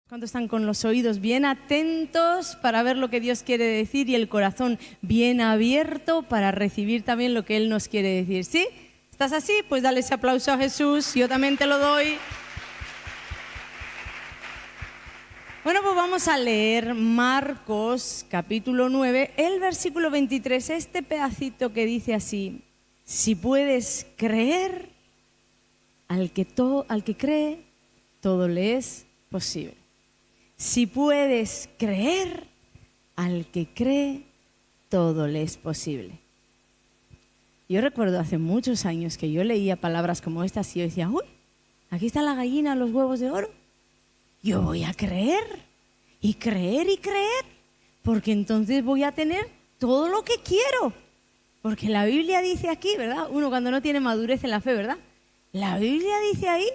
¿Cuántos están con los oídos bien atentos para ver lo que Dios quiere decir y el corazón bien abierto para recibir también lo que Él nos quiere decir? ¿Sí? ¿Estás así? Pues dale ese aplauso a Jesús, yo también te lo doy. Bueno, pues vamos a leer Marcos capítulo 9, el versículo 23, este pedacito que dice así: si puedes creer, al que cree, todo le es posible. Si puedes creer, al que cree, todo le es posible. Yo recuerdo hace muchos años que yo leía palabras como estas y yo decía, uy, aquí está la gallina, los huevos de oro. Yo voy a creer y creer y creer, porque entonces voy a tener todo lo que quiero. Porque la Biblia dice aquí, ¿verdad? Uno cuando no tiene madurez en la fe, ¿verdad? La Biblia dice ahí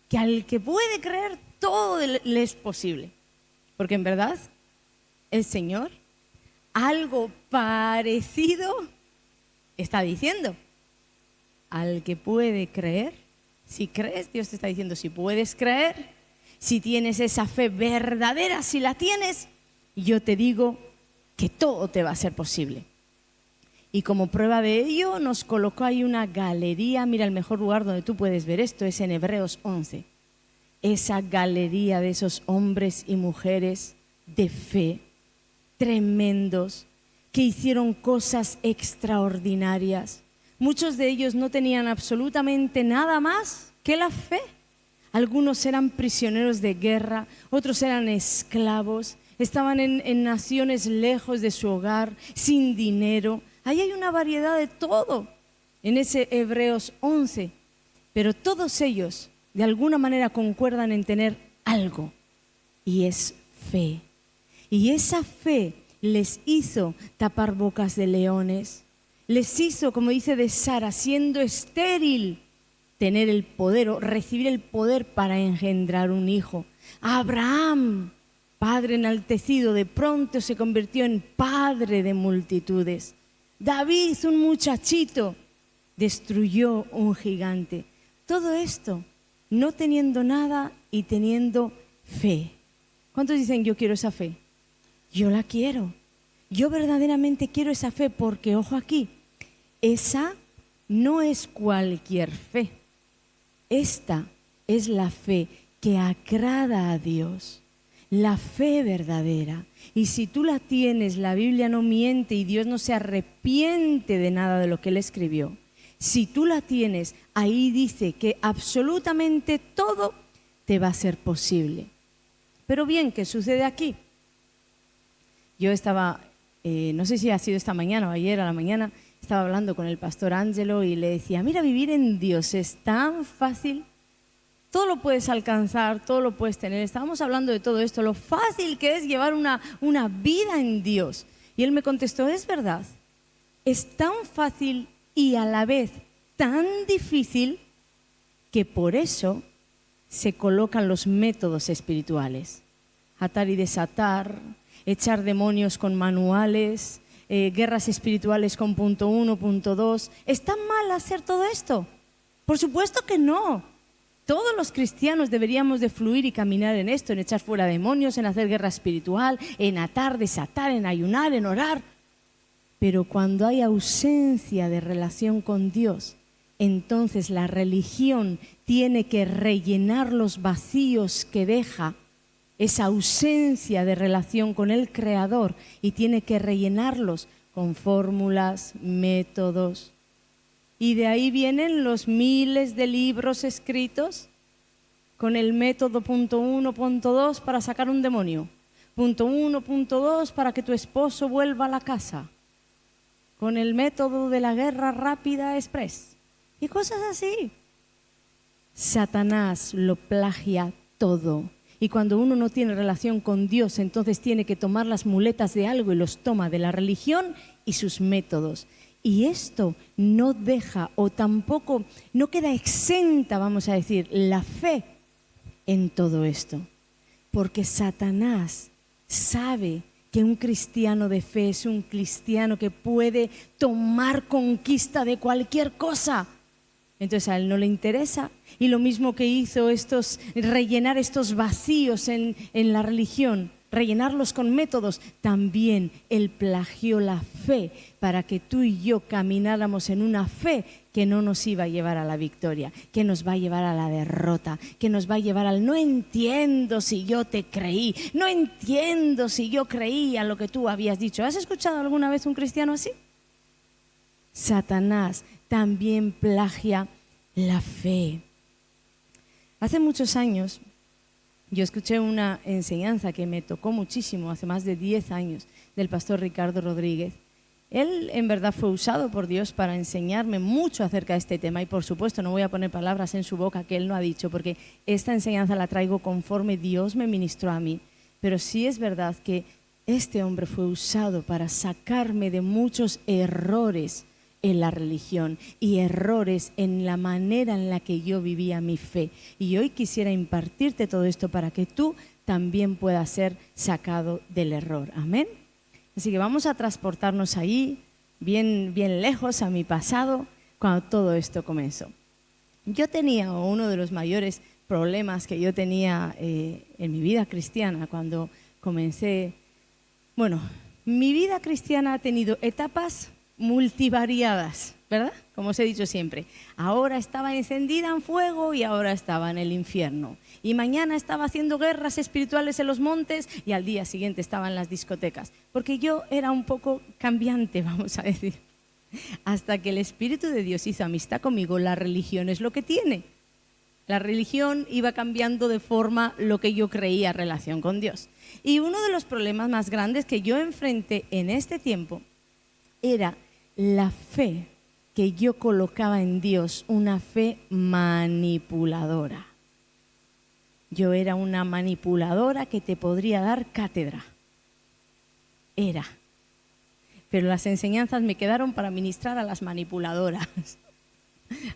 que al que puede creer, todo le es posible. Porque en verdad, el Señor, algo parecido está diciendo. Al que puede creer, si crees, Dios te está diciendo, si puedes creer, si tienes esa fe verdadera, si la tienes, yo te digo que todo te va a ser posible. Y como prueba de ello, nos colocó ahí una galería. Mira, el mejor lugar donde tú puedes ver esto es en Hebreos 11. Esa galería de esos hombres y mujeres de fe, tremendos, que hicieron cosas extraordinarias. Muchos de ellos no tenían absolutamente nada más que la fe. Algunos eran prisioneros de guerra, otros eran esclavos, estaban en naciones lejos de su hogar, sin dinero. Ahí hay una variedad de todo en ese Hebreos 11, pero todos ellos de alguna manera concuerdan en tener algo, y es fe. Y esa fe les hizo tapar bocas de leones, les hizo, como dice de Sara, siendo estéril, tener el poder o recibir el poder para engendrar un hijo. Abraham, padre enaltecido, de pronto se convirtió en padre de multitudes. David, un muchachito, destruyó un gigante. Todo esto no teniendo nada y teniendo fe. ¿Cuántos dicen yo quiero esa fe? Yo la quiero. Yo verdaderamente quiero esa fe porque, ojo aquí, esa no es cualquier fe. Esta es la fe que agrada a Dios, la fe verdadera. Y si tú la tienes, la Biblia no miente y Dios no se arrepiente de nada de lo que Él escribió. Si tú la tienes, ahí dice que absolutamente todo te va a ser posible. Pero bien, ¿qué sucede aquí? Yo estaba, no sé si ha sido esta mañana o ayer a la mañana, estaba hablando con el pastor Ángelo y le decía, mira, vivir en Dios es tan fácil, todo lo puedes alcanzar, todo lo puedes tener. Estábamos hablando de todo esto, lo fácil que es llevar una vida en Dios. Y él me contestó, es verdad, es tan fácil y a la vez tan difícil que por eso se colocan los métodos espirituales. Atar y desatar, echar demonios con manuales, guerras espirituales con punto 1, punto 2. ¿Está mal hacer todo esto? Por supuesto que no. Todos los cristianos deberíamos de fluir y caminar en esto, en echar fuera demonios, en hacer guerra espiritual, en atar, desatar, en ayunar, en orar. Pero cuando hay ausencia de relación con Dios, entonces la religión tiene que rellenar los vacíos que deja esa ausencia de relación con el Creador y tiene que rellenarlos con fórmulas, métodos. Y de ahí vienen los miles de libros escritos con el método punto 1, punto 2 para sacar un demonio. Punto 1, punto 2 para que tu esposo vuelva a la casa. Con el método de la guerra rápida express. Y cosas así. Satanás lo plagia todo. Y cuando uno no tiene relación con Dios, entonces tiene que tomar las muletas de algo y los toma de la religión y sus métodos. Y esto no deja o tampoco no queda exenta, vamos a decir, la fe en todo esto. Porque Satanás sabe que un cristiano de fe es un cristiano que puede tomar conquista de cualquier cosa. Entonces a él no le interesa. Y lo mismo que hizo rellenar estos vacíos en la religión, rellenarlos con métodos, también él plagió la fe para que tú y yo camináramos en una fe que no nos iba a llevar a la victoria, que nos va a llevar a la derrota, que nos va a llevar al no entiendo si yo te creí, no entiendo si yo creía lo que tú habías dicho. ¿Has escuchado alguna vez un cristiano así? Satanás también plagia la fe. Hace muchos años yo escuché una enseñanza que me tocó muchísimo, hace más de 10 años, del pastor Ricardo Rodríguez. Él en verdad fue usado por Dios para enseñarme mucho acerca de este tema y por supuesto no voy a poner palabras en su boca que él no ha dicho, porque esta enseñanza la traigo conforme Dios me ministró a mí. Pero sí es verdad que este hombre fue usado para sacarme de muchos errores en la religión y errores en la manera en la que yo vivía mi fe. Y hoy quisiera impartirte todo esto para que tú también puedas ser sacado del error. Amén. Así que vamos a transportarnos ahí, bien lejos a mi pasado, cuando todo esto comenzó. Yo tenía uno de los mayores problemas que yo tenía en mi vida cristiana cuando comencé. Bueno, mi vida cristiana ha tenido etapas multivariadas, ¿verdad? Como os he dicho siempre, ahora estaba encendida en fuego y ahora estaba en el infierno. Y mañana estaba haciendo guerras espirituales en los montes y al día siguiente estaba en las discotecas. Porque yo era un poco cambiante, vamos a decir. Hasta que el Espíritu de Dios hizo amistad conmigo, la religión es lo que tiene. La religión iba cambiando de forma lo que yo creía en relación con Dios. Y uno de los problemas más grandes que yo enfrenté en este tiempo era la fe que yo colocaba en Dios, una fe manipuladora. Yo era una manipuladora que te podría dar cátedra. Era. Pero las enseñanzas me quedaron para ministrar a las manipuladoras.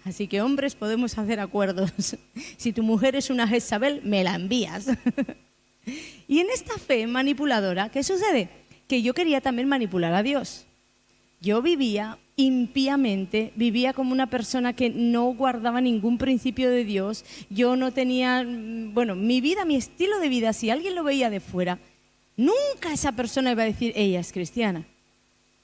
Así que hombres, podemos hacer acuerdos. Si tu mujer es una Jezabel, me la envías. Y en esta fe manipuladora, ¿qué sucede? Que yo quería también manipular a Dios. Yo vivía impíamente, vivía como una persona que no guardaba ningún principio de Dios. Yo no tenía, mi vida, mi estilo de vida, si alguien lo veía de fuera, nunca esa persona iba a decir, ella es cristiana.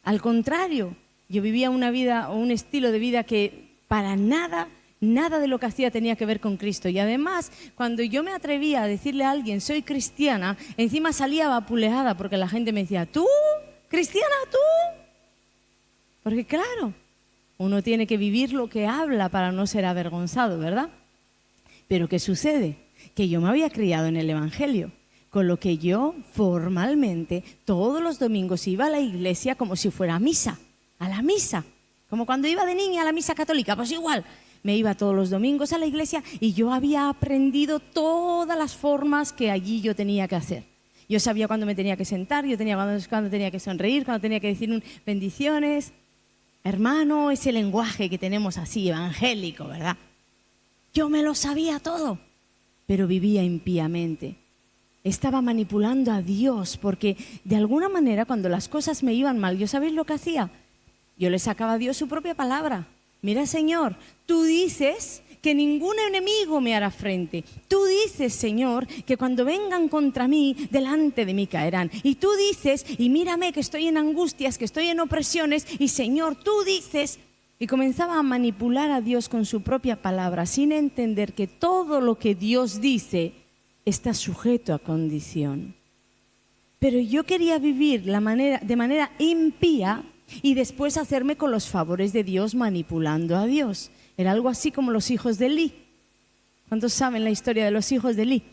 Al contrario, yo vivía una vida o un estilo de vida que para nada de lo que hacía tenía que ver con Cristo. Y además, cuando yo me atrevía a decirle a alguien, soy cristiana, encima salía vapuleada porque la gente me decía, ¿tú? ¿Cristiana tú? Porque claro, uno tiene que vivir lo que habla para no ser avergonzado, ¿verdad? Pero ¿qué sucede? Que yo me había criado en el Evangelio, con lo que yo formalmente todos los domingos iba a la iglesia como si fuera a la misa. Como cuando iba de niña a la misa católica, pues igual. Me iba todos los domingos a la iglesia y yo había aprendido todas las formas que allí yo tenía que hacer. Yo sabía cuándo me tenía que sentar, cuándo tenía que sonreír, cuándo tenía que decir bendiciones. Hermano, ese lenguaje que tenemos así, evangélico, ¿verdad? Yo me lo sabía todo, pero vivía impíamente. Estaba manipulando a Dios porque de alguna manera cuando las cosas me iban mal, ¿yo sabéis lo que hacía? Yo le sacaba a Dios su propia palabra. Mira, Señor, tú dices que ningún enemigo me hará frente. Tú dices, Señor, que cuando vengan contra mí, delante de mí caerán. Y tú dices, y mírame que estoy en angustias, que estoy en opresiones, y Señor, tú dices. Y comenzaba a manipular a Dios con su propia palabra, sin entender que todo lo que Dios dice está sujeto a condición. Pero yo quería vivir de manera impía y después hacerme con los favores de Dios manipulando a Dios. Era algo así como los hijos de Elí. ¿Cuántos saben la historia de los hijos de Elí?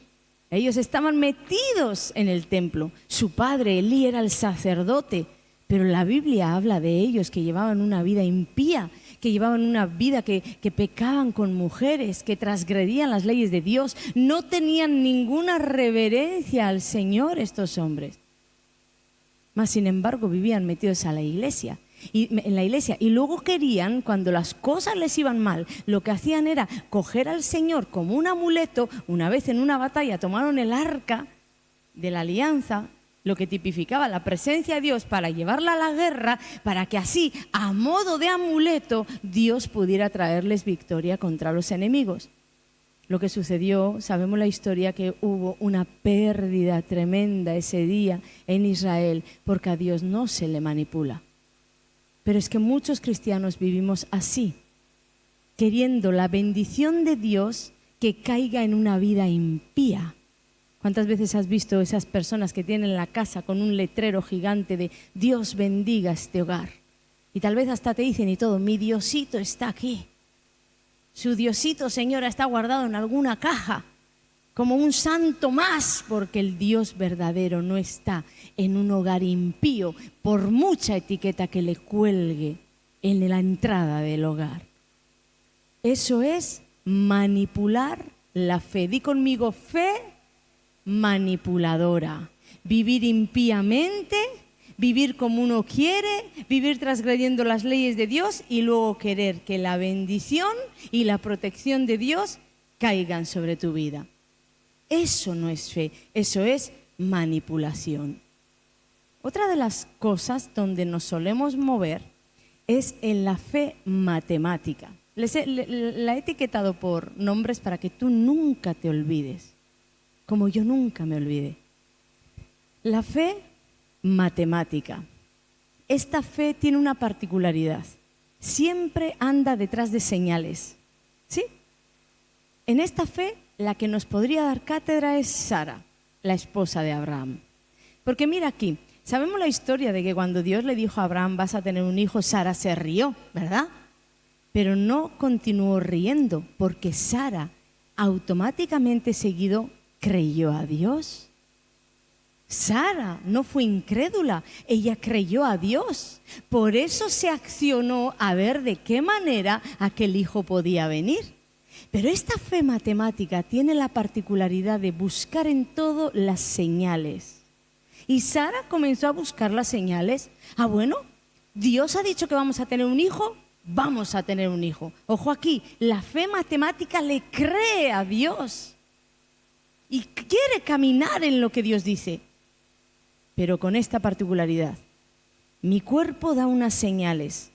Ellos estaban metidos en el templo. Su padre Elí era el sacerdote, pero la Biblia habla de ellos que llevaban una vida impía, que llevaban una vida que pecaban con mujeres, que transgredían las leyes de Dios. No tenían ninguna reverencia al Señor estos hombres. Mas sin embargo vivían metidos en la iglesia y luego querían, cuando las cosas les iban mal, lo que hacían era coger al Señor como un amuleto. Una vez en una batalla tomaron el arca de la alianza lo que tipificaba la presencia de Dios para llevarla a la guerra, para que así, a modo de amuleto, Dios pudiera traerles victoria contra los enemigos. Lo que sucedió, sabemos la historia, que hubo una pérdida tremenda ese día en Israel, porque a Dios no se le manipula. Pero es que muchos cristianos vivimos así, queriendo la bendición de Dios que caiga en una vida impía. ¿Cuántas veces has visto esas personas que tienen la casa con un letrero gigante de Dios bendiga este hogar? Y tal vez hasta te dicen y todo, mi Diosito está aquí. Su Diosito, señora, está guardado en alguna caja, como un santo más, porque el Dios verdadero no está en un hogar impío, por mucha etiqueta que le cuelgue en la entrada del hogar. Eso es manipular la fe. Di conmigo, fe manipuladora. Vivir impíamente, vivir como uno quiere, vivir transgrediendo las leyes de Dios y luego querer que la bendición y la protección de Dios caigan sobre tu vida. Eso no es fe, eso es manipulación. Otra de las cosas donde nos solemos mover es en la fe matemática. La he etiquetado por nombres para que tú nunca te olvides, como yo nunca me olvidé. La fe matemática. Esta fe tiene una particularidad. Siempre anda detrás de señales. ¿Sí? En esta fe, la que nos podría dar cátedra es Sara, la esposa de Abraham. Porque mira aquí, sabemos la historia de que cuando Dios le dijo a Abraham, vas a tener un hijo, Sara se rió, ¿verdad? Pero no continuó riendo, porque Sara automáticamente seguido creyó a Dios. Sara no fue incrédula, ella creyó a Dios. Por eso se accionó a ver de qué manera aquel hijo podía venir. Pero esta fe matemática tiene la particularidad de buscar en todo las señales. Y Sara comenzó a buscar las señales. Ah, bueno, Dios ha dicho que vamos a tener un hijo, vamos a tener un hijo. Ojo aquí, la fe matemática le cree a Dios y quiere caminar en lo que Dios dice. Pero con esta particularidad, mi cuerpo da unas señales.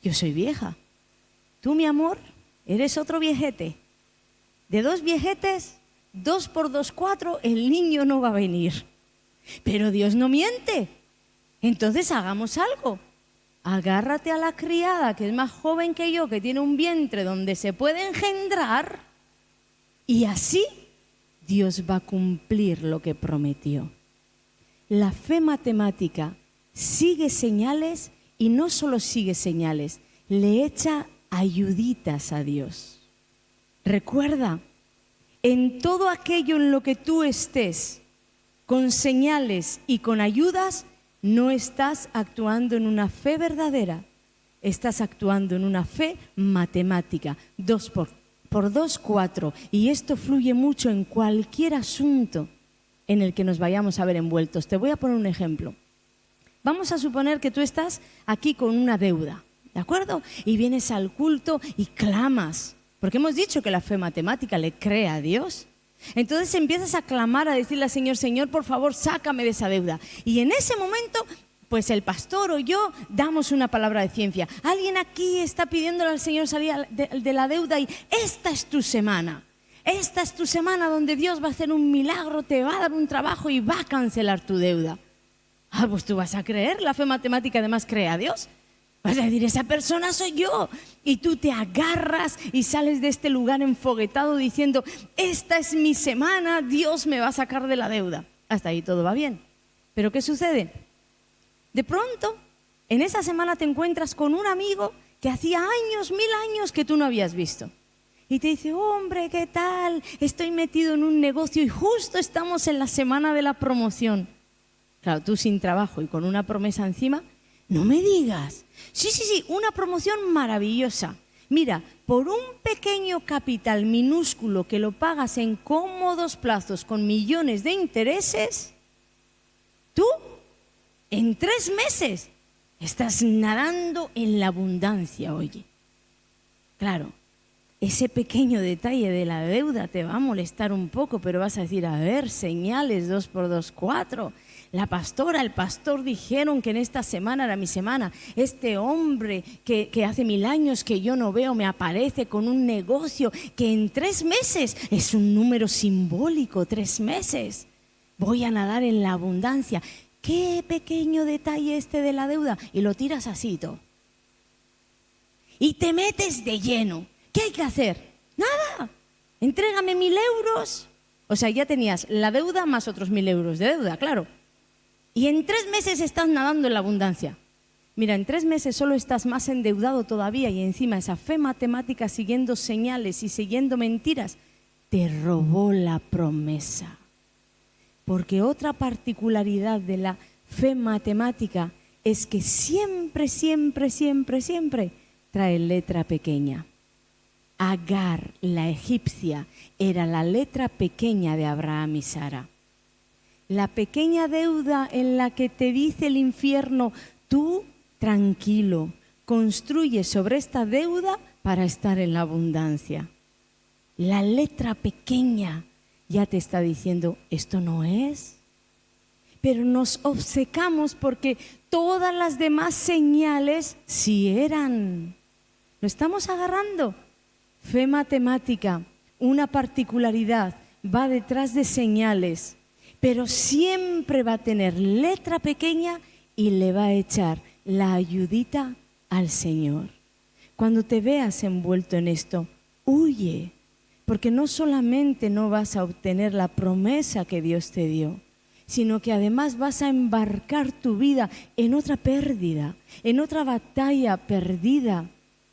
Yo soy vieja. Tú, mi amor, eres otro viejete. De 2 viejetes, 2 por 2, 4, el niño no va a venir. Pero Dios no miente. Entonces hagamos algo. Agárrate a la criada, que es más joven que yo, que tiene un vientre donde se puede engendrar, y así Dios va a cumplir lo que prometió. La fe matemática sigue señales y no solo sigue señales, le echa ayuditas a Dios. Recuerda, en todo aquello en lo que tú estés, con señales y con ayudas, no estás actuando en una fe verdadera, estás actuando en una fe matemática. 2 por 2, 4. Y esto fluye mucho en cualquier asunto en el que nos vayamos a ver envueltos. Te voy a poner un ejemplo. Vamos a suponer que tú estás aquí con una deuda, ¿de acuerdo? Y vienes al culto y clamas, porque hemos dicho que la fe matemática le cree a Dios. Entonces empiezas a clamar, a decirle al Señor, Señor, por favor, sácame de esa deuda. Y en ese momento, pues el pastor o yo damos una palabra de ciencia. Alguien aquí está pidiéndole al Señor salir de la deuda y esta es tu semana. Esta es tu semana donde Dios va a hacer un milagro, te va a dar un trabajo y va a cancelar tu deuda. Ah, pues tú vas a creer, la fe matemática además cree a Dios. Vas a decir, esa persona soy yo. Y tú te agarras y sales de este lugar enfoguetado diciendo, esta es mi semana, Dios me va a sacar de la deuda. Hasta ahí todo va bien. Pero ¿qué sucede? De pronto, en esa semana te encuentras con un amigo que hacía años, 1000 años que tú no habías visto. Y te dice, hombre, ¿qué tal? Estoy metido en un negocio y justo estamos en la semana de la promoción. Claro, tú sin trabajo y con una promesa encima, no me digas. Sí, una promoción maravillosa. Mira, por un pequeño capital minúsculo que lo pagas en cómodos plazos con millones de intereses, tú, en 3 meses, estás nadando en la abundancia, oye. Claro, ese pequeño detalle de la deuda te va a molestar un poco, pero vas a decir, a ver, señales, 2 por 2, 4. La pastora, el pastor dijeron que en esta semana era mi semana. Este hombre que hace 1000 años que yo no veo me aparece con un negocio que en 3 meses, es un número simbólico, 3 meses. Voy a nadar en la abundancia. Qué pequeño detalle este de la deuda. Y lo tiras así todo. Y te metes de lleno. ¿Qué hay que hacer? Nada. Entrégame 1000 euros. O sea, ya tenías la deuda más otros 1000 euros de deuda, claro. Y en 3 meses estás nadando en la abundancia. Mira, en 3 meses solo estás más endeudado todavía y encima esa fe matemática siguiendo señales y siguiendo mentiras te robó la promesa. Porque otra particularidad de la fe matemática es que siempre, siempre, siempre, siempre trae letra pequeña. Agar, la egipcia, era la letra pequeña de Abraham y Sara. La pequeña deuda en la que te dice el infierno, tú tranquilo, construye sobre esta deuda para estar en la abundancia. La letra pequeña ya te está diciendo, esto no es. Pero nos obcecamos porque todas las demás señales sí eran. ¿Lo estamos agarrando? Fe matemática, una particularidad, va detrás de señales, pero siempre va a tener letra pequeña y le va a echar la ayudita al Señor. Cuando te veas envuelto en esto, huye, porque no solamente no vas a obtener la promesa que Dios te dio, sino que además vas a embarcar tu vida en otra pérdida, en otra batalla perdida,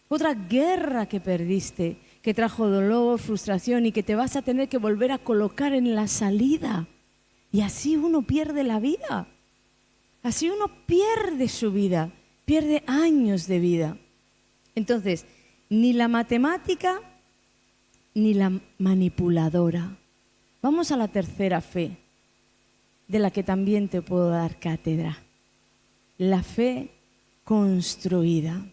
otra guerra que perdiste, que trajo dolor, frustración y que te vas a tener que volver a colocar en la salida. Y así uno pierde la vida. Así uno pierde su vida, pierde años de vida. Entonces, ni la matemática ni la manipuladora. Vamos a la tercera fe, de la que también te puedo dar cátedra. La fe construida.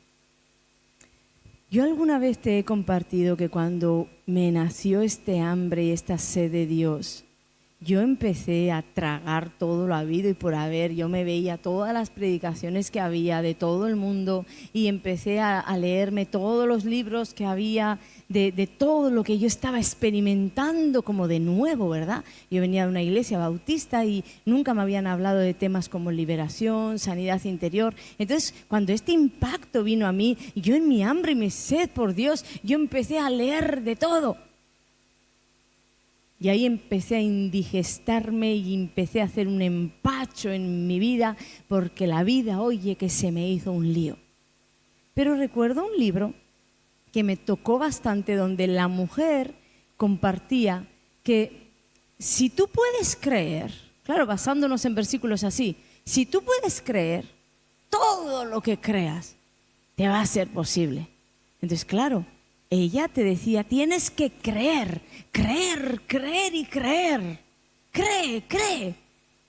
Yo alguna vez te he compartido que cuando me nació este hambre y esta sed de Dios, yo empecé a tragar todo lo habido y por haber. Yo me veía todas las predicaciones que había de todo el mundo y empecé a leerme todos los libros que había de todo lo que yo estaba experimentando como de nuevo, ¿verdad? Yo venía de una iglesia bautista y nunca me habían hablado de temas como liberación, sanidad interior. Entonces, cuando este impacto vino a mí, yo en mi hambre y mi sed por Dios, yo empecé a leer de todo. Y ahí empecé a indigestarme y empecé a hacer un empacho en mi vida porque la vida, oye, que se me hizo un lío. Pero recuerdo un libro que me tocó bastante donde la mujer compartía que si tú puedes creer, claro, basándonos en versículos así, si tú puedes creer, todo lo que creas te va a ser posible. Entonces, claro, ella te decía, tienes que creer, creer, creer y creer. Cree, cree.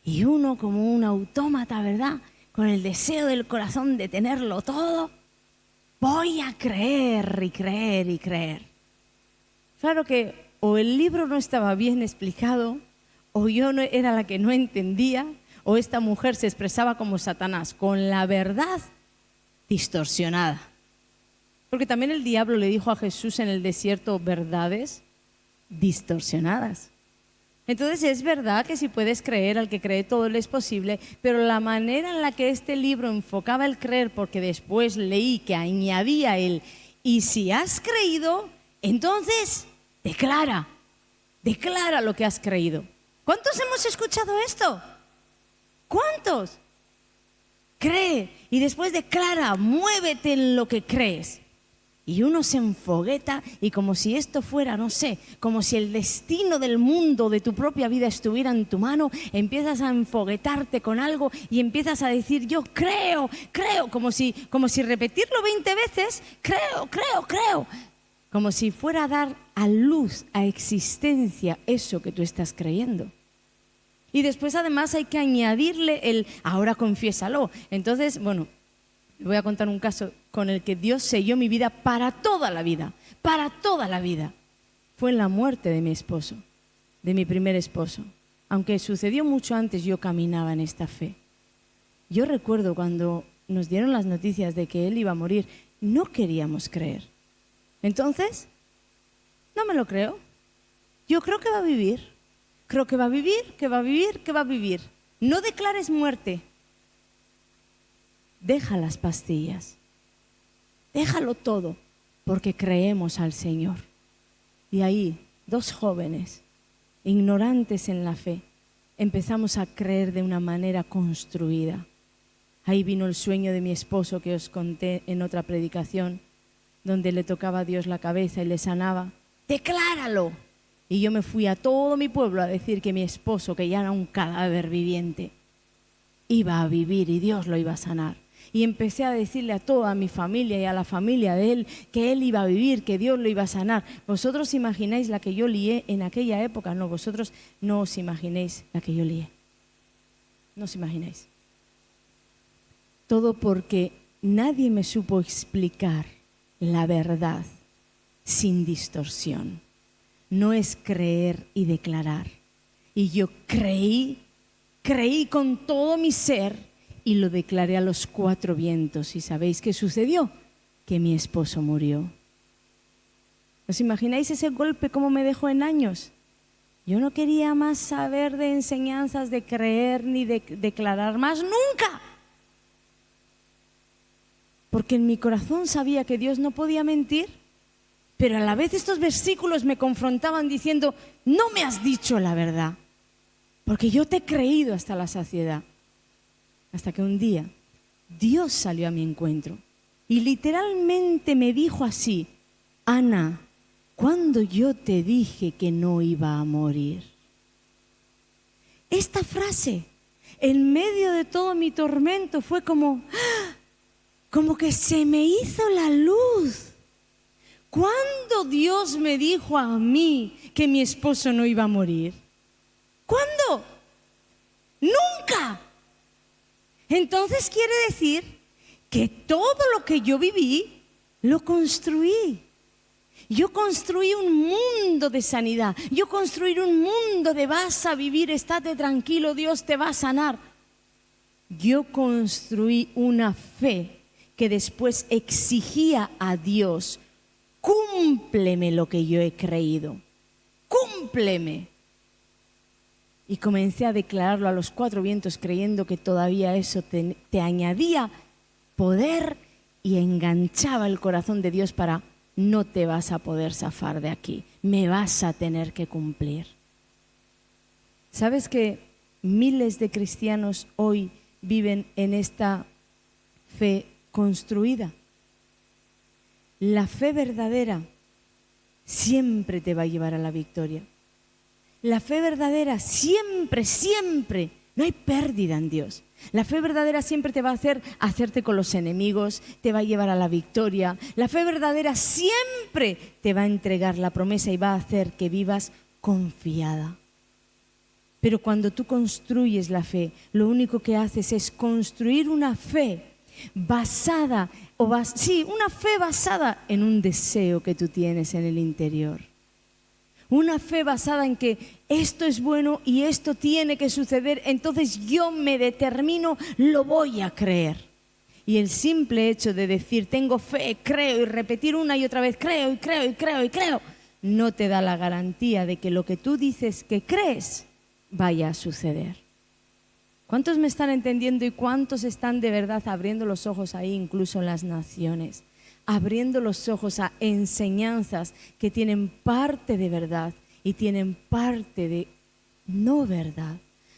Y uno como un autómata, ¿verdad? Con el deseo del corazón de tenerlo todo. Voy a creer y creer y creer. Claro que o el libro no estaba bien explicado, o yo no era la que no entendía, o esta mujer se expresaba como Satanás, con la verdad distorsionada. Porque también el diablo le dijo a Jesús en el desierto verdades distorsionadas. Entonces es verdad que si puedes creer, al que cree todo le es posible, pero la manera en la que este libro enfocaba el creer, porque después leí que añadía él, y si has creído, entonces declara lo que has creído. ¿Cuántos hemos escuchado esto? ¿Cuántos? Cree y después declara, muévete en lo que crees. Y uno se enfogueta y como si esto fuera, no sé, como si el destino del mundo, de tu propia vida estuviera en tu mano, empiezas a enfoguetarte con algo y empiezas a decir, yo creo, como si repetirlo 20 veces, creo, como si fuera a dar a luz, a existencia, eso que tú estás creyendo. Y después además hay que añadirle el, ahora confiésalo. Entonces, bueno, voy a contar un caso con el que Dios selló mi vida para toda la vida, fue en la muerte de mi esposo, de mi primer esposo. Aunque sucedió mucho antes, yo caminaba en esta fe. Yo recuerdo cuando nos dieron las noticias de que él iba a morir, no queríamos creer. Entonces, no me lo creo. Yo creo que va a vivir. Creo que va a vivir. No declares muerte. Deja las pastillas. Déjalo todo, porque creemos al Señor. Y ahí, 2 jóvenes, ignorantes en la fe, empezamos a creer de una manera construida. Ahí vino el sueño de mi esposo que os conté en otra predicación, donde le tocaba a Dios la cabeza y le sanaba. ¡Decláralo! Y yo me fui a todo mi pueblo a decir que mi esposo, que ya era un cadáver viviente, iba a vivir y Dios lo iba a sanar. Y empecé a decirle a toda mi familia y a la familia de él que él iba a vivir, que Dios lo iba a sanar. ¿Vosotros imagináis la que yo lié en aquella época? No, vosotros no os imaginéis la que yo lié. No os imagináis. Todo porque nadie me supo explicar la verdad sin distorsión. No es creer y declarar. Y yo creí con todo mi ser y lo declaré a los 4 vientos. ¿Y sabéis qué sucedió? Que mi esposo murió. ¿Os imagináis ese golpe cómo me dejó en años? Yo no quería más saber de enseñanzas, de creer ni de declarar más nunca. Porque en mi corazón sabía que Dios no podía mentir, pero a la vez estos versículos me confrontaban diciendo, no me has dicho la verdad, porque yo te he creído hasta la saciedad. Hasta que un día Dios salió a mi encuentro y literalmente me dijo así, Ana, ¿cuándo yo te dije que no iba a morir? Esta frase, en medio de todo mi tormento, fue como que se me hizo la luz. ¿Cuándo Dios me dijo a mí que mi esposo no iba a morir? ¿Cuándo? ¡Nunca! Entonces quiere decir que todo lo que yo viví, lo construí. Yo construí un mundo de sanidad. Yo construí un mundo de vas a vivir, estate tranquilo, Dios te va a sanar. Yo construí una fe que después exigía a Dios, cúmpleme lo que yo he creído. Cúmpleme. Y comencé a declararlo a los 4 vientos creyendo que todavía eso te añadía poder y enganchaba el corazón de Dios para no te vas a poder zafar de aquí, me vas a tener que cumplir. ¿Sabes que miles de cristianos hoy viven en esta fe construida? La fe verdadera siempre te va a llevar a la victoria. La fe verdadera siempre, no hay pérdida en Dios. La fe verdadera siempre te va a hacer hacerte con los enemigos, te va a llevar a la victoria. La fe verdadera siempre te va a entregar la promesa y va a hacer que vivas confiada. Pero cuando tú construyes la fe, lo único que haces es construir una fe basada, una fe basada en un deseo que tú tienes en el interior. Una fe basada en que esto es bueno y esto tiene que suceder, entonces yo me determino, lo voy a creer. Y el simple hecho de decir tengo fe, creo y repetir una y otra vez creo, no te da la garantía de que lo que tú dices que crees vaya a suceder. ¿Cuántos me están entendiendo y cuántos están de verdad abriendo los ojos ahí, incluso en las naciones? Abriendo los ojos a enseñanzas que tienen parte de verdad y tienen parte de no verdad.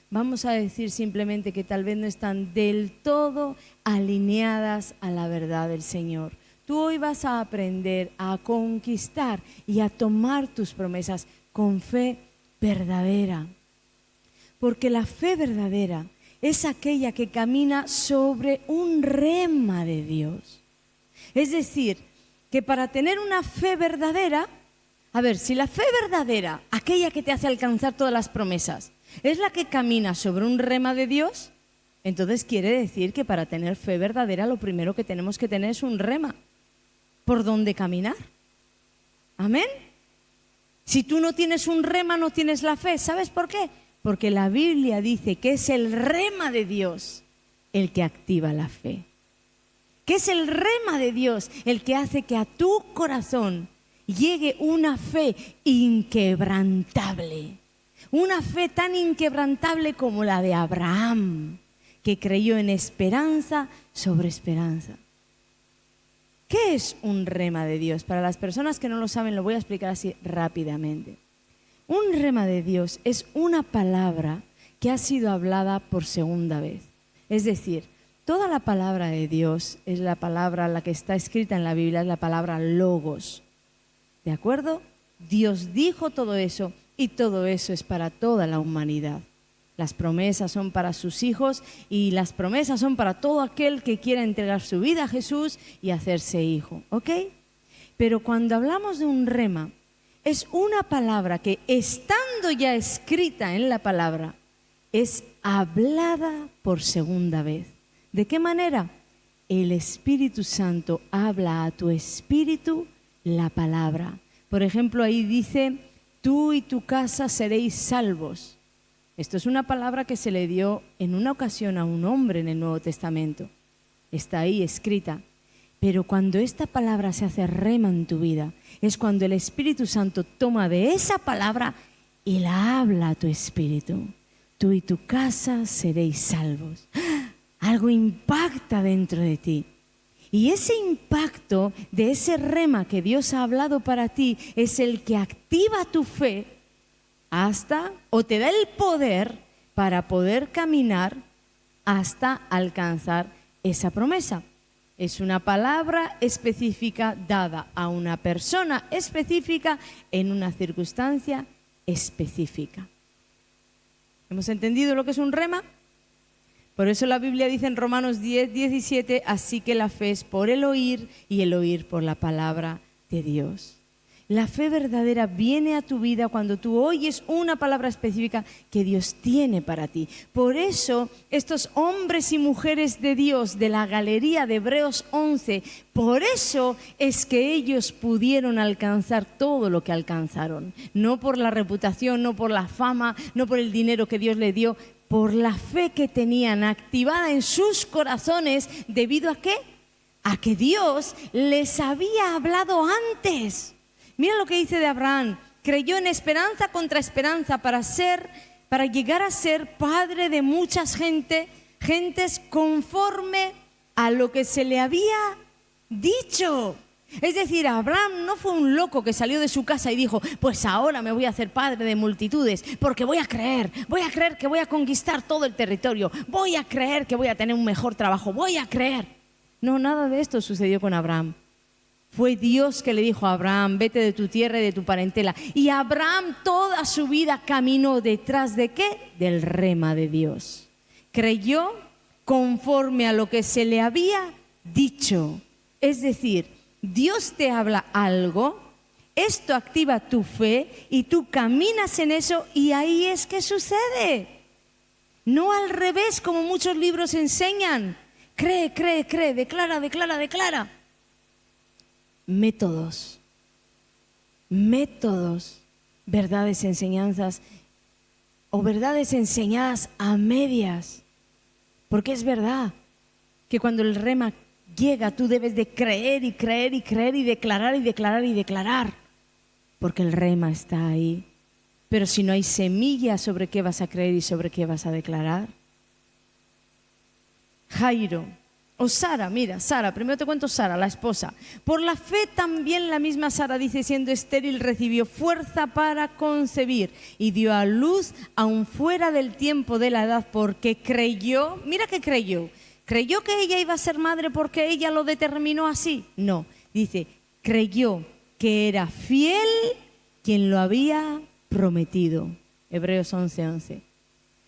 Vamos a decir simplemente que tal vez no están del todo alineadas a la verdad del Señor. Tú hoy vas a aprender a conquistar y a tomar tus promesas con fe verdadera. Porque la fe verdadera es aquella que camina sobre un rema de Dios. Es decir, que para tener una fe verdadera, si la fe verdadera, aquella que te hace alcanzar todas las promesas, es la que camina sobre un rema de Dios, Entonces quiere decir que para tener fe verdadera lo primero que tenemos que tener es un rema por donde caminar. Amén. Si tú no tienes un rema, no tienes la fe. ¿Sabes por qué? Porque la Biblia dice que es el rema de Dios el que activa la fe. Que es el rema de Dios el que hace que a tu corazón llegue una fe inquebrantable. Una fe tan inquebrantable como la de Abraham, que creyó en esperanza sobre esperanza. ¿Qué es un rema de Dios? Para las personas que no lo saben, lo voy a explicar así rápidamente. Un rema de Dios es una palabra que ha sido hablada por segunda vez. Es decir, toda la palabra de Dios es la palabra, la que está escrita en la Biblia, es la palabra logos. ¿De acuerdo? Dios dijo todo eso y todo eso es para toda la humanidad. Las promesas son para sus hijos y las promesas son para todo aquel que quiera entregar su vida a Jesús y hacerse hijo. ¿Ok? Pero cuando hablamos de un rema, es una palabra que, estando ya escrita en la palabra, es hablada por segunda vez. ¿De qué manera? El Espíritu Santo habla a tu espíritu la palabra. Por ejemplo, ahí dice, tú y tu casa seréis salvos. Esto es una palabra que se le dio en una ocasión a un hombre en el Nuevo Testamento. Está ahí escrita. Pero cuando esta palabra se hace rema en tu vida, es cuando el Espíritu Santo toma de esa palabra y la habla a tu espíritu. Tú y tu casa seréis salvos. Algo impacta dentro de ti. Y ese impacto de ese rema que Dios ha hablado para ti es el que activa tu fe hasta, o te da el poder para poder caminar hasta alcanzar esa promesa. Es una palabra específica dada a una persona específica en una circunstancia específica. ¿Hemos entendido lo que es un rema? Por eso la Biblia dice en Romanos 10:17, así que la fe es por el oír y el oír por la palabra de Dios. La fe verdadera viene a tu vida cuando tú oyes una palabra específica que Dios tiene para ti. Por eso estos hombres y mujeres de Dios de la galería de Hebreos 11, por eso es que ellos pudieron alcanzar todo lo que alcanzaron. No por la reputación, no por la fama, no por el dinero que Dios le dio, por la fe que tenían activada en sus corazones. ¿Debido a qué? A que Dios les había hablado antes. Mira lo que dice de Abraham: creyó en esperanza contra esperanza para llegar a ser padre de muchas gentes conforme a lo que se le había dicho. Es decir, Abraham no fue un loco que salió de su casa y dijo, pues ahora me voy a hacer padre de multitudes porque voy a creer que voy a conquistar todo el territorio, voy a creer que voy a tener un mejor trabajo, voy a creer. No, nada de esto sucedió con Abraham. Fue Dios que le dijo a Abraham, vete de tu tierra y de tu parentela. Y Abraham toda su vida caminó detrás ¿de qué? Del rema de Dios. Creyó conforme a lo que se le había dicho. Es decir, Dios te habla algo, esto activa tu fe y tú caminas en eso y ahí es que sucede. No al revés como muchos libros enseñan. Cree, declara. Métodos, verdades, enseñanzas o verdades enseñadas a medias. Porque es verdad que cuando el rema llega tú debes de creer y declarar. Porque el rema está ahí. Pero si no hay semilla, ¿sobre qué vas a creer y sobre qué vas a declarar? Jairo. O Sara, mira, Sara, primero te cuento Sara, la esposa. Por la fe también la misma Sara, dice, siendo estéril, recibió fuerza para concebir y dio a luz aún fuera del tiempo de la edad, porque creyó, mira que creyó que ella iba a ser madre porque ella lo determinó así. No, dice, creyó que era fiel quien lo había prometido. Hebreos 11:11.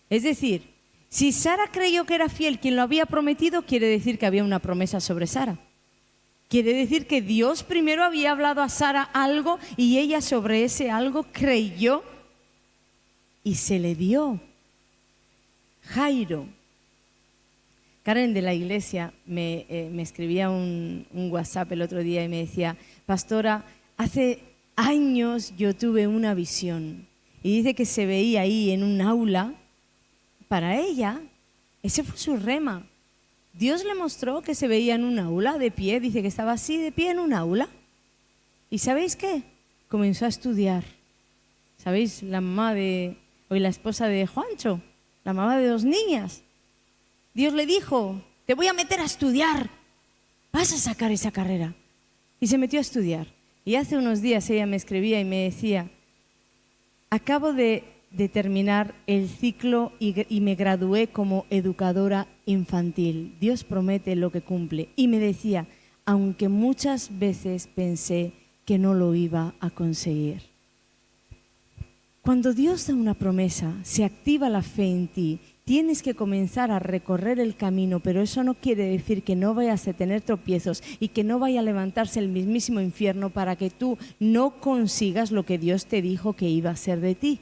Es decir, si Sara creyó que era fiel quien lo había prometido, quiere decir que había una promesa sobre Sara. Quiere decir que Dios primero había hablado a Sara algo y ella sobre ese algo creyó y se le dio. Jairo, Karen de la iglesia me escribía un WhatsApp el otro día y me decía, pastora, hace años yo tuve una visión y dice que se veía ahí en un aula. Para ella, ese fue su rema. Dios le mostró que se veía en un aula de pie, dice que estaba así de pie en un aula. ¿Y sabéis qué? Comenzó a estudiar. ¿Sabéis? La esposa de Juancho, la mamá de 2 niñas. Dios le dijo, te voy a meter a estudiar, vas a sacar esa carrera. Y se metió a estudiar. Y hace unos días ella me escribía y me decía, acabo de terminar el ciclo y me gradué como educadora infantil. Dios promete lo que cumple. Y me decía, aunque muchas veces pensé que no lo iba a conseguir. Cuando Dios da una promesa, se activa la fe en ti. Tienes que comenzar a recorrer el camino, pero eso no quiere decir que no vayas a tener tropiezos y que no vaya a levantarse el mismísimo infierno para que tú no consigas lo que Dios te dijo que iba a ser de ti.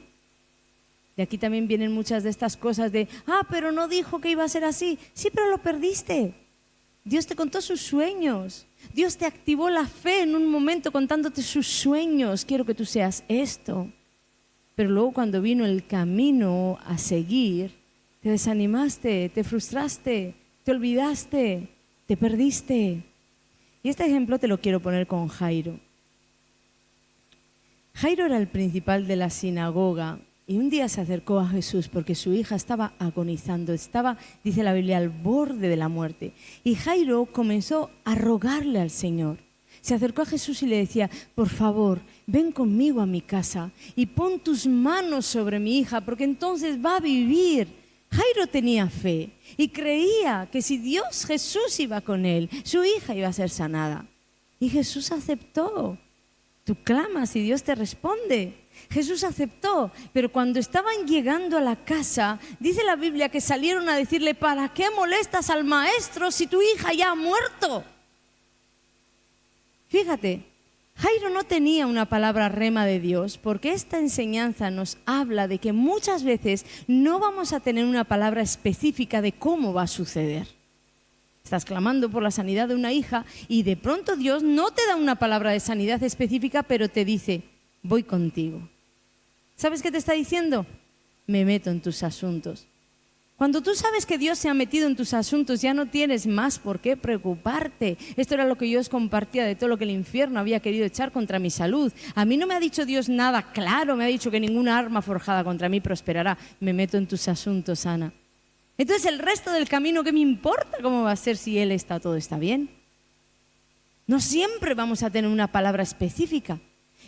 De aquí también vienen muchas de estas cosas de, pero no dijo que iba a ser así. Sí, pero lo perdiste. Dios te contó sus sueños. Dios te activó la fe en un momento contándote sus sueños. Quiero que tú seas esto. Pero luego cuando vino el camino a seguir, te desanimaste, te frustraste, te olvidaste, te perdiste. Y este ejemplo te lo quiero poner con Jairo. Jairo era el principal de la sinagoga y un día se acercó a Jesús porque su hija estaba agonizando, estaba, dice la Biblia, al borde de la muerte. Y Jairo comenzó a rogarle al Señor. Se acercó a Jesús y le decía, por favor, ven conmigo a mi casa y pon tus manos sobre mi hija porque entonces va a vivir. Jairo tenía fe y creía que si Jesús iba con él, su hija iba a ser sanada. Y Jesús aceptó. Tú clamas y Dios te responde. Jesús aceptó, pero cuando estaban llegando a la casa, dice la Biblia que salieron a decirle, ¿para qué molestas al maestro si tu hija ya ha muerto? Fíjate, Jairo no tenía una palabra rema de Dios, porque esta enseñanza nos habla de que muchas veces no vamos a tener una palabra específica de cómo va a suceder. Estás clamando por la sanidad de una hija y de pronto Dios no te da una palabra de sanidad específica, pero te dice, voy contigo. ¿Sabes qué te está diciendo? Me meto en tus asuntos. Cuando tú sabes que Dios se ha metido en tus asuntos, ya no tienes más por qué preocuparte. Esto era lo que yo os compartía de todo lo que el infierno había querido echar contra mi salud. A mí no me ha dicho Dios nada claro, me ha dicho que ninguna arma forjada contra mí prosperará. Me meto en tus asuntos, Ana. Entonces el resto del camino, ¿qué me importa cómo va a ser si Él está, todo está bien? No siempre vamos a tener una palabra específica.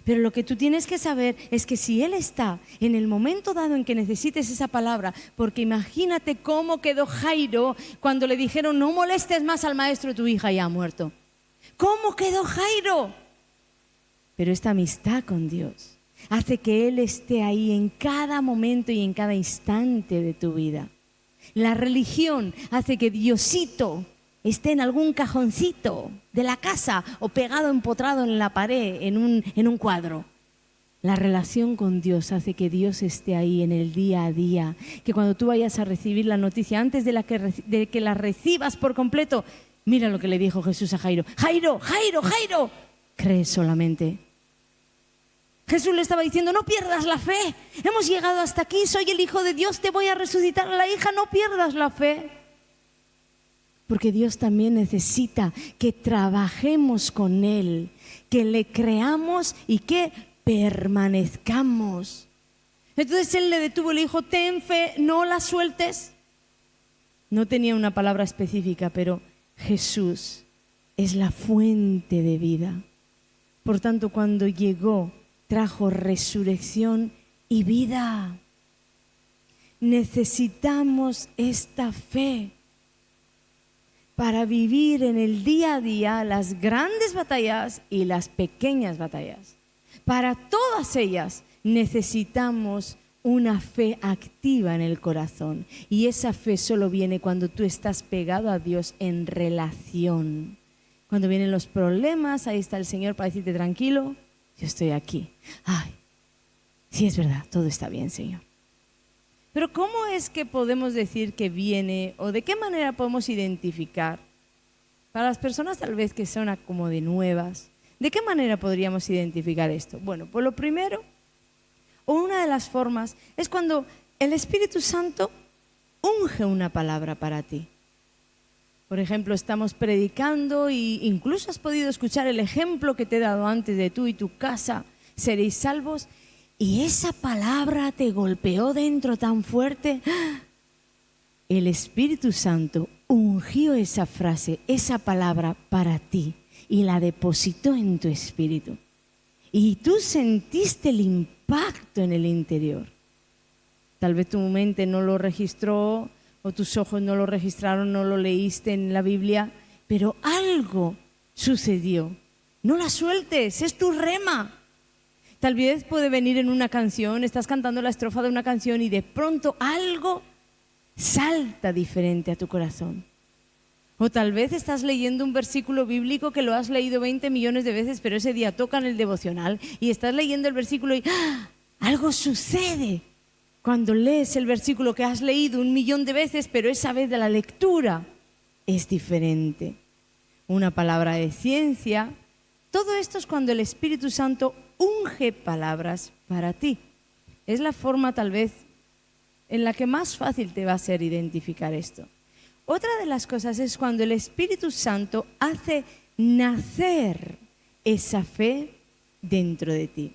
Pero lo que tú tienes que saber es que si Él está en el momento dado en que necesites esa palabra, porque imagínate cómo quedó Jairo cuando le dijeron no molestes más al maestro, tu hija ya ha muerto. ¿Cómo quedó Jairo? Pero esta amistad con Dios hace que Él esté ahí en cada momento y en cada instante de tu vida. La religión hace que Diosito esté en algún cajoncito de la casa o pegado, empotrado en la pared, en un cuadro. La relación con Dios hace que Dios esté ahí en el día a día, que cuando tú vayas a recibir la noticia, antes de que la recibas por completo, mira lo que le dijo Jesús a Jairo. Jairo, Jairo, Jairo, cree solamente. Jesús le estaba diciendo, no pierdas la fe, hemos llegado hasta aquí, soy el Hijo de Dios, te voy a resucitar a la hija, no pierdas la fe. Porque Dios también necesita que trabajemos con Él, que le creamos y que permanezcamos. Entonces Él le detuvo y le dijo, ten fe, no la sueltes. No tenía una palabra específica, pero Jesús es la fuente de vida. Por tanto, cuando llegó, trajo resurrección y vida. Necesitamos esta fe para vivir en el día a día las grandes batallas y las pequeñas batallas. Para todas ellas necesitamos una fe activa en el corazón. Y esa fe solo viene cuando tú estás pegado a Dios en relación. Cuando vienen los problemas, ahí está el Señor para decirte tranquilo, yo estoy aquí. Ay, sí es verdad, todo está bien, Señor. Pero ¿cómo es que podemos decir que viene o de qué manera podemos identificar? Para las personas tal vez que son como de nuevas, ¿de qué manera podríamos identificar esto? Bueno, pues lo primero, o una de las formas, es cuando el Espíritu Santo unge una palabra para ti. Por ejemplo, estamos predicando e incluso has podido escuchar el ejemplo que te he dado antes de tú y tu casa seréis salvos, y esa palabra te golpeó dentro tan fuerte. El Espíritu Santo ungió esa frase, esa palabra para ti y la depositó en tu espíritu. Y tú sentiste el impacto en el interior. Tal vez tu mente no lo registró o tus ojos no lo registraron, no lo leíste en la Biblia, pero algo sucedió. No la sueltes, es tu rema. Tal vez puede venir en una canción, estás cantando la estrofa de una canción y de pronto algo salta diferente a tu corazón. O tal vez estás leyendo un versículo bíblico que lo has leído 20 millones de veces, pero ese día tocan el devocional y estás leyendo el versículo y algo sucede cuando lees el versículo que has leído 1 millón de veces, pero esa vez de la lectura es diferente. Una palabra de ciencia. Todo esto es cuando el Espíritu Santo unge palabras para ti. Es la forma tal vez en la que más fácil te va a ser identificar esto. Otra de las cosas es cuando el Espíritu Santo hace nacer esa fe dentro de ti.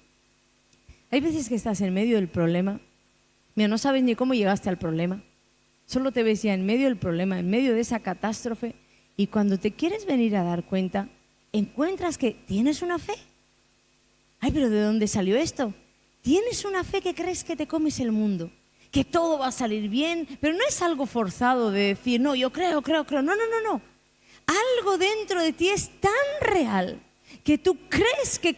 Hay veces que estás en medio del problema, mira, no sabes ni cómo llegaste al problema, solo te ves ya en medio del problema, en medio de esa catástrofe, y cuando te quieres venir a dar cuenta, encuentras que tienes una fe. Ay, pero ¿de dónde salió esto? Tienes una fe que crees que te comes el mundo, que todo va a salir bien, pero no es algo forzado de decir, no, yo creo. No. Algo dentro de ti es tan real que tú crees que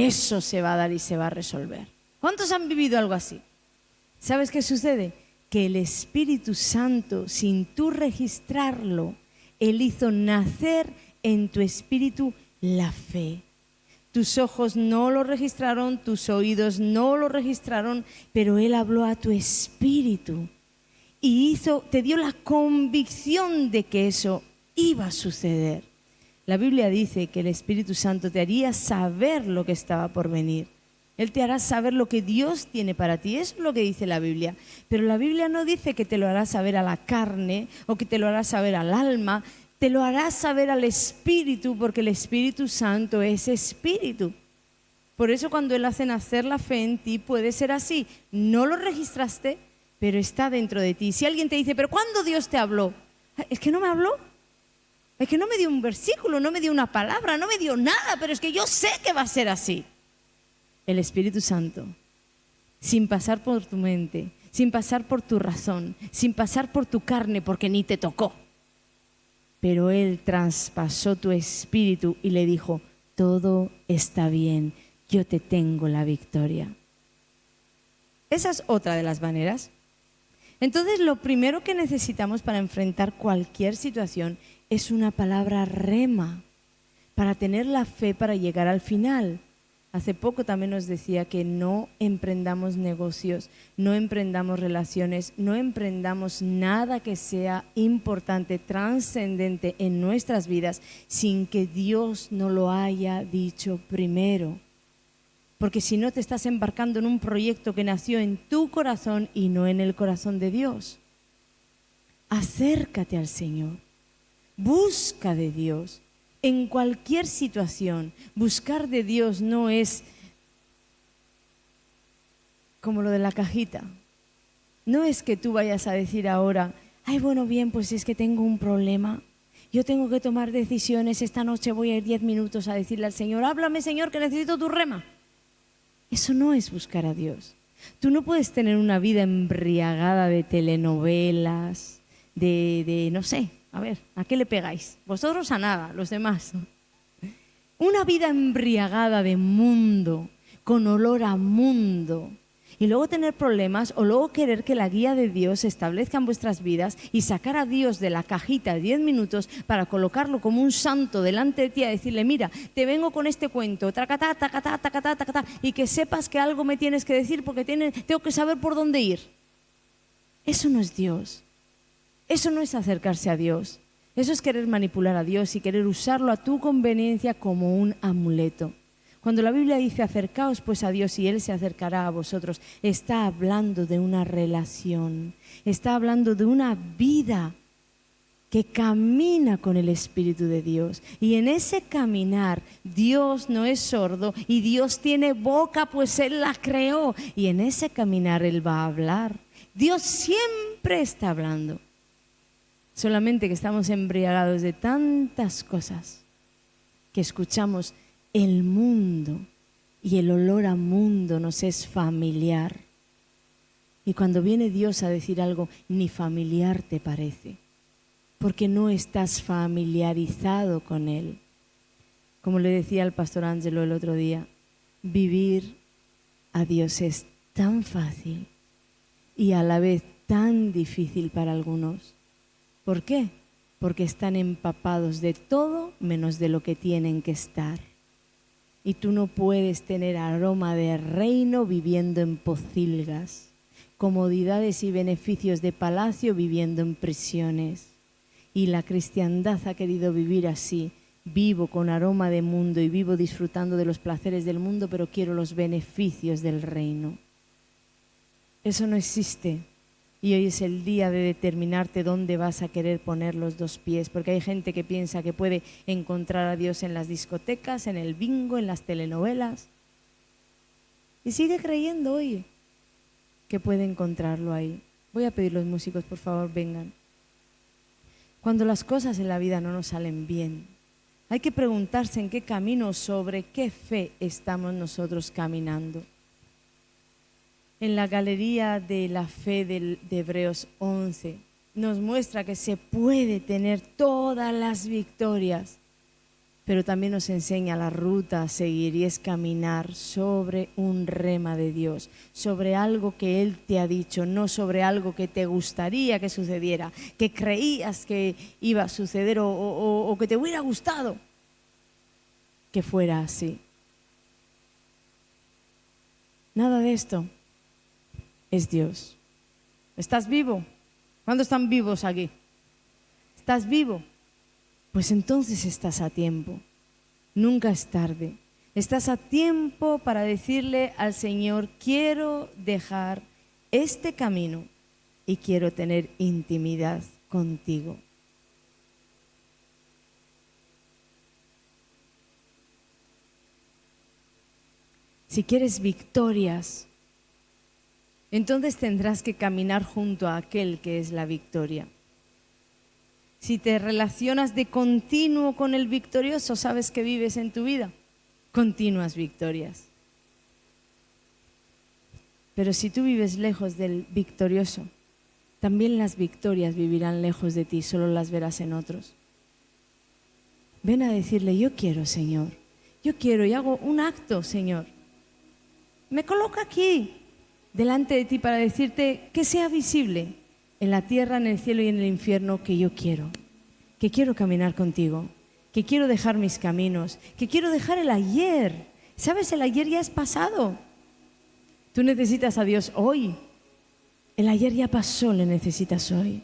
eso se va a dar y se va a resolver. ¿Cuántos han vivido algo así? ¿Sabes qué sucede? Que el Espíritu Santo, sin tú registrarlo, Él hizo nacer en tu espíritu la fe. Tus ojos no lo registraron, tus oídos no lo registraron, pero Él habló a tu espíritu y te dio la convicción de que eso iba a suceder. La Biblia dice que el Espíritu Santo te haría saber lo que estaba por venir. Él te hará saber lo que Dios tiene para ti. Eso es lo que dice la Biblia. Pero la Biblia no dice que te lo hará saber a la carne o que te lo hará saber al alma. Te lo hará saber al Espíritu, porque el Espíritu Santo es Espíritu. Por eso cuando Él hace nacer la fe en ti puede ser así. No lo registraste, pero está dentro de ti. Si alguien te dice, ¿pero cuándo Dios te habló? Es que no me habló. Es que no me dio un versículo, no me dio una palabra, no me dio nada, pero es que yo sé que va a ser así. El Espíritu Santo, sin pasar por tu mente, sin pasar por tu razón, sin pasar por tu carne, porque ni te tocó. Pero Él traspasó tu espíritu y le dijo, todo está bien, yo te tengo la victoria. Esa es otra de las maneras. Entonces, lo primero que necesitamos para enfrentar cualquier situación es una palabra rema, para tener la fe para llegar al final. Hace poco también nos decía que no emprendamos negocios, no emprendamos relaciones, no emprendamos nada que sea importante, trascendente en nuestras vidas sin que Dios nos lo haya dicho primero. Porque si no te estás embarcando en un proyecto que nació en tu corazón y no en el corazón de Dios. Acércate al Señor, busca de Dios. En cualquier situación, buscar de Dios no es como lo de la cajita. No es que tú vayas a decir ahora, ay, bueno, bien, pues es que tengo un problema. Yo tengo que tomar decisiones. Esta noche voy a ir 10 minutos a decirle al Señor, háblame, Señor, que necesito tu rema. Eso no es buscar a Dios. Tú no puedes tener una vida embriagada de telenovelas, de no sé. A ver, ¿a qué le pegáis? Vosotros a nada, los demás. Una vida embriagada de mundo, con olor a mundo, y luego tener problemas o luego querer que la guía de Dios se establezca en vuestras vidas y sacar a Dios de la cajita de 10 minutos para colocarlo como un santo delante de ti y decirle, mira, te vengo con este cuento, tracatá, tacatá, tacatá, tacatá, y que sepas que algo me tienes que decir porque tengo que saber por dónde ir. Eso no es Dios. Eso no es acercarse a Dios. Eso es querer manipular a Dios y querer usarlo a tu conveniencia como un amuleto. Cuando la Biblia dice acercaos pues a Dios y Él se acercará a vosotros, está hablando de una relación, está hablando de una vida que camina con el Espíritu de Dios. Y en ese caminar Dios no es sordo y Dios tiene boca, pues Él la creó. Y en ese caminar Él va a hablar. Dios siempre está hablando. Solamente que estamos embriagados de tantas cosas que escuchamos el mundo y el olor a mundo nos es familiar. Y cuando viene Dios a decir algo, ni familiar te parece, porque no estás familiarizado con Él. Como le decía al pastor Ángelo el otro día, vivir a Dios es tan fácil y a la vez tan difícil para algunos. ¿Por qué? Porque están empapados de todo menos de lo que tienen que estar. Y tú no puedes tener aroma de reino viviendo en pocilgas, comodidades y beneficios de palacio viviendo en prisiones. Y la cristiandad ha querido vivir así. Vivo con aroma de mundo y vivo disfrutando de los placeres del mundo, pero quiero los beneficios del reino. Eso no existe. Y hoy es el día de determinarte dónde vas a querer poner los dos pies, porque hay gente que piensa que puede encontrar a Dios en las discotecas, en el bingo, en las telenovelas. Y sigue creyendo, oye, que puede encontrarlo ahí. Voy a pedir a los músicos, por favor, vengan. Cuando las cosas en la vida no nos salen bien, hay que preguntarse en qué camino, sobre qué fe estamos nosotros caminando. En la galería de la fe de Hebreos 11 nos muestra que se puede tener todas las victorias, pero también nos enseña la ruta a seguir y es caminar sobre un rema de Dios, sobre algo que Él te ha dicho, no sobre algo que te gustaría que sucediera, que creías que iba a suceder o que te hubiera gustado que fuera así. Nada de esto es Dios. ¿Estás vivo? ¿Cuántos están vivos aquí? ¿Estás vivo? Pues entonces estás a tiempo. Nunca es tarde. Estás a tiempo para decirle al Señor, quiero dejar este camino y quiero tener intimidad contigo. Si quieres victorias, entonces tendrás que caminar junto a aquel que es la victoria. Si te relacionas de continuo con el victorioso, ¿sabes qué vives en tu vida? Continuas victorias. Pero si tú vives lejos del victorioso, también las victorias vivirán lejos de ti, solo las verás en otros. Ven a decirle, yo quiero, Señor, yo quiero y hago un acto, Señor. Me coloco aquí delante de ti para decirte que sea visible en la tierra, en el cielo y en el infierno que quiero caminar contigo, que quiero dejar mis caminos, que quiero dejar el ayer. ¿Sabes? El ayer ya es pasado. Tú necesitas a Dios hoy. El ayer ya pasó, le necesitas hoy.